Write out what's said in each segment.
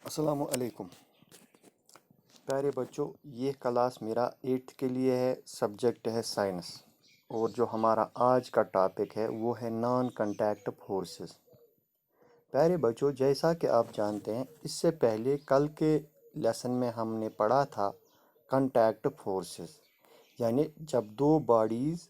अस्सलामु अलैकुम प्यारे बच्चों। ये क्लास मेरा 8th के लिए है। सब्जेक्ट है साइंस और जो हमारा आज का टॉपिक है वो है नॉन कांटेक्ट फोर्सेस। प्यारे बच्चों, जैसा कि आप जानते हैं, इससे पहले कल के लेसन में हमने पढ़ा था कांटेक्ट फोर्सेस, यानी जब दो बॉडीज़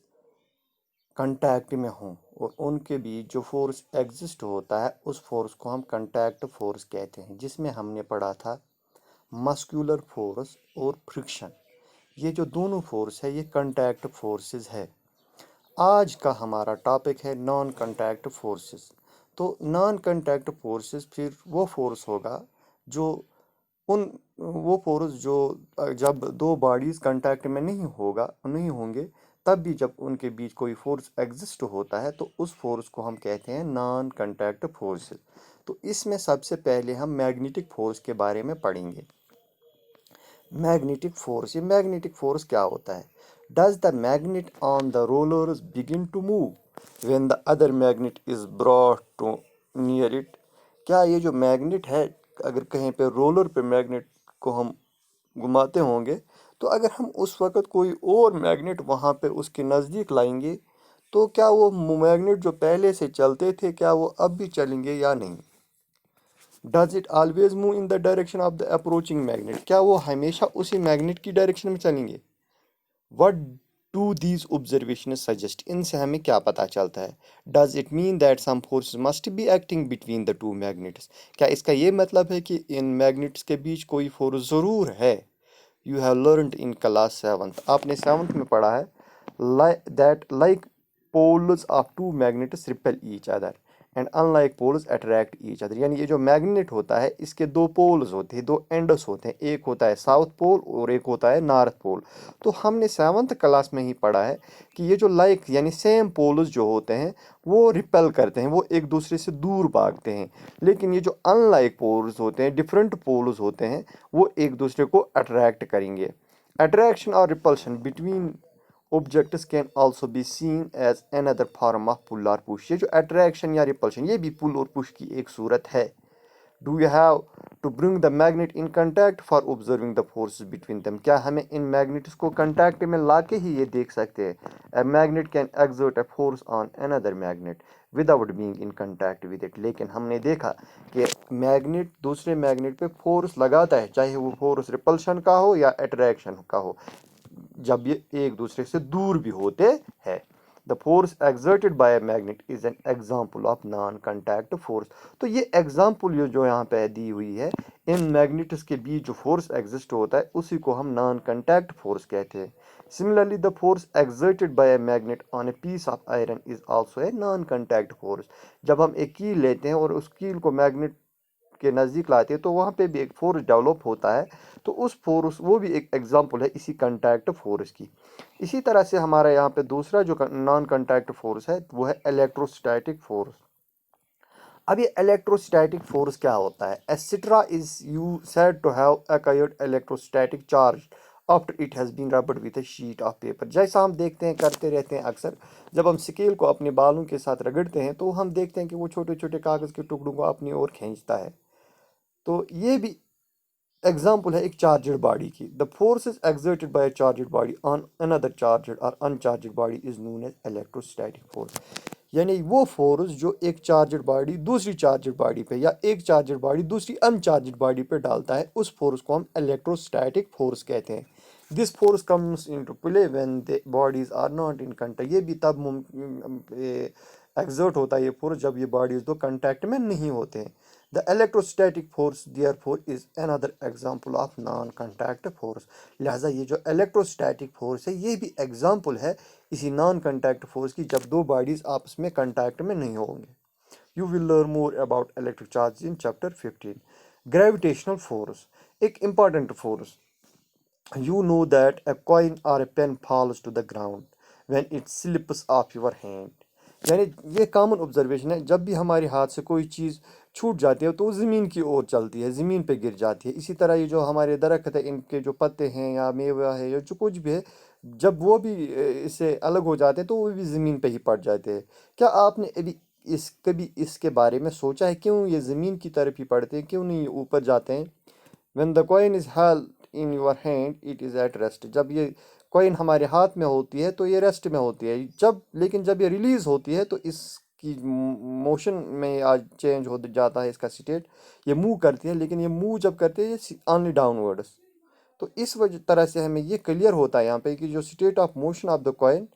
कांटेक्ट में हों और उनके बीच जो फोर्स एग्जिस्ट होता है उस फोर्स को हम कांटेक्ट फोर्स कहते हैं, जिसमें हमने पढ़ा था मस्कुलर फोर्स और फ्रिक्शन। ये जो दोनों फोर्स है ये कांटेक्ट फोर्सेस है। आज का हमारा टॉपिक है नॉन कांटेक्ट फोर्सेस। तो नॉन कांटेक्ट फोर्सेस फिर वो फोर्स होगा जो उन वो फोर्स जो जब दो बॉडीज कांटेक्ट में नहीं होंगे, तब भी जब उनके बीच कोई फोर्स एग्जिस्ट होता है तो उस फोर्स को हम कहते हैं नॉन कांटेक्ट फोर्सेस। तो इसमें सबसे पहले हम मैग्नेटिक फोर्स के बारे में पढ़ेंगे। मैग्नेटिक फोर्स क्या होता है? Does the magnet on the rollers begin to move when the other magnet is brought to near it? क्या ये जो मैग्नेट है, अगर कहीं पे रोलर पे मैग्नेट को हम घुमाते होंगे, तो अगर हम उस वक़्त कोई और मैग्नेट वहाँ पे उसके नज़दीक लाएंगे, तो क्या वो मैग्नेट जो पहले से चलते थे क्या वो अब भी चलेंगे या नहीं? Does it always move in the direction of the approaching magnet? क्या वो हमेशा उसी मैग्नेट की डायरेक्शन में चलेंगे? What do these observation suggest? इनसे हमें क्या पता चलता है? Does it mean that some force must be acting between the two magnets? क्या इसका ये मतलब है कि इन मैग्नेट्स के बीच कोई फोर्स ज़रूर है? You have learned in class 7th, आपने 7th में पढ़ा है that like poles of two magnets repel each other and unlike poles attract each other। यानी ये जो मैग्नेट होता है इसके दो पोल्स होते हैं, दो एंडस होते हैं, एक होता है साउथ पोल और एक होता है नॉर्थ पोल। तो हमने 7th क्लास में ही पढ़ा है कि ये जो लाइक यानी सेम पोल्स जो होते हैं वो रिपेल करते हैं, वो एक दूसरे से दूर भागते हैं। लेकिन ये जो अनलाइक पोल्स होते हैं, डिफरेंट पोल्स होते हैं, वो एक दूसरे को अट्रैक्ट करेंगे। अट्रैक्शन और repulsion between objects can also be seen as another form of pull or push। ये जो attraction या repulsion ये भी pull और push की एक सूरत है। Do you have to bring the magnet in contact for observing the forces between them? क्या हमें इन magnets को contact में लाके ही ये देख सकते हैं? A magnet can exert a force on another magnet without being in contact with it। लेकिन हमने देखा कि मैग्नेट दूसरे मैग्नेट पे फोर्स लगाता है, चाहे वो फोर्स रिपल्शन का हो या अट्रैक्शन का हो, जब ये एक दूसरे से दूर भी होते हैं। The force exerted by a magnet is an example of non contact force. तो ये एग्जाम्पल जो यहाँ पे दी हुई है, इन मैग्नेट्स के बीच जो फोर्स एग्जिस्ट होता है उसी को हम नॉन कांटेक्ट फोर्स कहते हैं। Similarly the force exerted by a magnet on a piece of iron is also a non contact force. जब हम एक कील लेते हैं और उस कील को मैग्नेट के नज़दीक लाते हैं तो वहाँ पे भी एक फोर्स डेवलप होता है। तो उस फोर्स वो भी एक एग्जांपल है इसी कांटेक्ट फोर्स की। इसी तरह से हमारा यहाँ पे दूसरा जो नॉन कांटेक्ट फोर्स है वो है इलेक्ट्रोस्टैटिक फोर्स। अब ये इलेक्ट्रोस्टैटिक फोर्स क्या होता है? Etcetera is you said to have acquired electrostatic charge after it has been rubbed with a sheet of paper. जैसा हम देखते हैं, करते रहते हैं अक्सर, जब हम स्केल को अपने बालों के साथ रगड़ते हैं तो हम देखते हैं कि वो छोटे छोटे कागज़ के टुकड़ों को अपनी ओर खींचता है। तो ये भी एग्जाम्पल है एक चार्जड बॉडी की। The force is exerted by a charged body on another charged और uncharged body is known as electrostatic force. यानी वो फोर्स जो एक चार्जड बॉडी दूसरी चार्जड बॉडी पे या एक चार्जड बॉडी दूसरी अनचार्जड बॉडी पे डालता है, उस फोर्स को हम इलेक्ट्रोस्टैटिक फोर्स कहते हैं। This force comes into play when the bodies are not in contact. ये भी तब एक्सर्ट होता है ये फोर्स जब ये बॉडीज दो कंटैक्ट में नहीं होते हैं। The electrostatic force therefore is another example of non-contact force। लिहाजा ये जो electrostatic force है ये भी example है इसी non-contact force की, जब दो bodies आपस में contact में नहीं होंगे। You will learn more about electric charges in chapter 15। Gravitational force एक important force। You know that a coin or a pen falls to the ground when it slips off your hand। यानी ये common observation है, जब भी हमारे हाथ से कोई चीज़ छूट जाती है तो वो ज़मीन की ओर चलती है, ज़मीन पे गिर जाती है। इसी तरह ये जो हमारे दरख्त है, इनके जो पत्ते हैं या मेवा है या जो कुछ भी है, जब वो भी इससे अलग हो जाते हैं तो वो भी ज़मीन पे ही पड़ जाते हैं। क्या आपने अभी कभी इसके बारे में सोचा है क्यों ये ज़मीन की तरफ ही पड़ते हैं, क्यों नहीं ये ऊपर जाते हैं? When the coin is held in your hand, it is at rest. जब ये कॉइन हमारे हाथ में होती है तो ये रेस्ट में होती है, लेकिन जब ये रिलीज होती है तो इसकी मोशन में आज चेंज हो जाता है इसका स्टेट। ये मूव करती है, लेकिन ये मूव जब करती है ये ओनली डाउनवर्ड्स। तो इस वजह तरह से हमें ये क्लियर होता है यहाँ पे कि जो state of motion of the coin,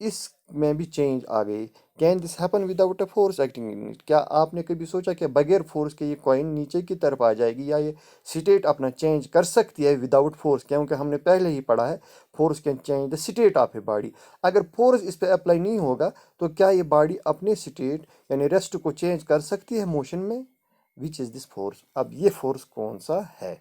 इसमें भी चेंज आ गई। Can this happen without a force acting in it? क्या आपने कभी सोचा कि बगैर फोर्स के ये कॉइन नीचे की तरफ आ जाएगी, या ये स्टेट अपना चेंज कर सकती है विदाउट फोर्स? क्योंकि हमने पहले ही पढ़ा है force can change the state of a body. अगर फोर्स इस पर अप्लाई नहीं होगा तो क्या ये बॉडी अपने स्टेट यानी रेस्ट को चेंज कर सकती है मोशन में? Which is this force? अब ये फोर्स कौन सा है?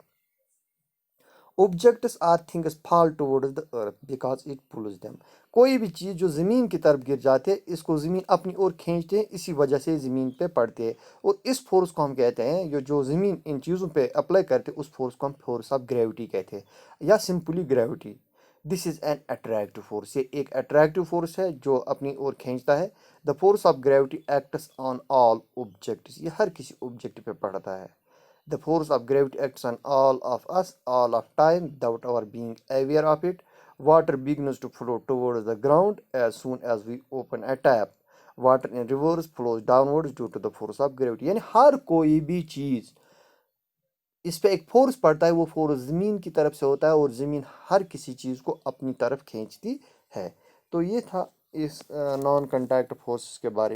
Objects or things fall towards the earth because it pulls them. कोई भी चीज़ जो ज़मीन की तरफ गिर जाती है, इसको ज़मीन अपनी ओर खींचते हैं, इसी वजह से ज़मीन पे पड़ती है। और इस फोर्स को हम कहते हैं, जो ज़मीन इन चीज़ों पे अप्लाई करते हैं, उस फोर्स को हम फोर्स ऑफ ग्रेविटी कहते हैं, या simply gravity. This is an attractive force. ये एक अट्रैक्टिव फोर्स है जो अपनी ओर खींचता है। The force of gravity acts on all objects. ये हर किसी ऑब्जेक्ट पे पड़ता है। The force of gravity acts on all of us, all of time, without our being aware of it. Water begins to flow towards the ground as soon as we open a tap. Water in reverse flows downwards due to the force of gravity. यानी हर कोई भी चीज़ इस पे एक force पड़ता है, वो force ज़मीन की तरफ से होता है, और ज़मीन हर किसी चीज़ को अपनी तरफ खींचती है। तो ये था इस नॉन कॉन्टैक्ट फोर्स के बारे में।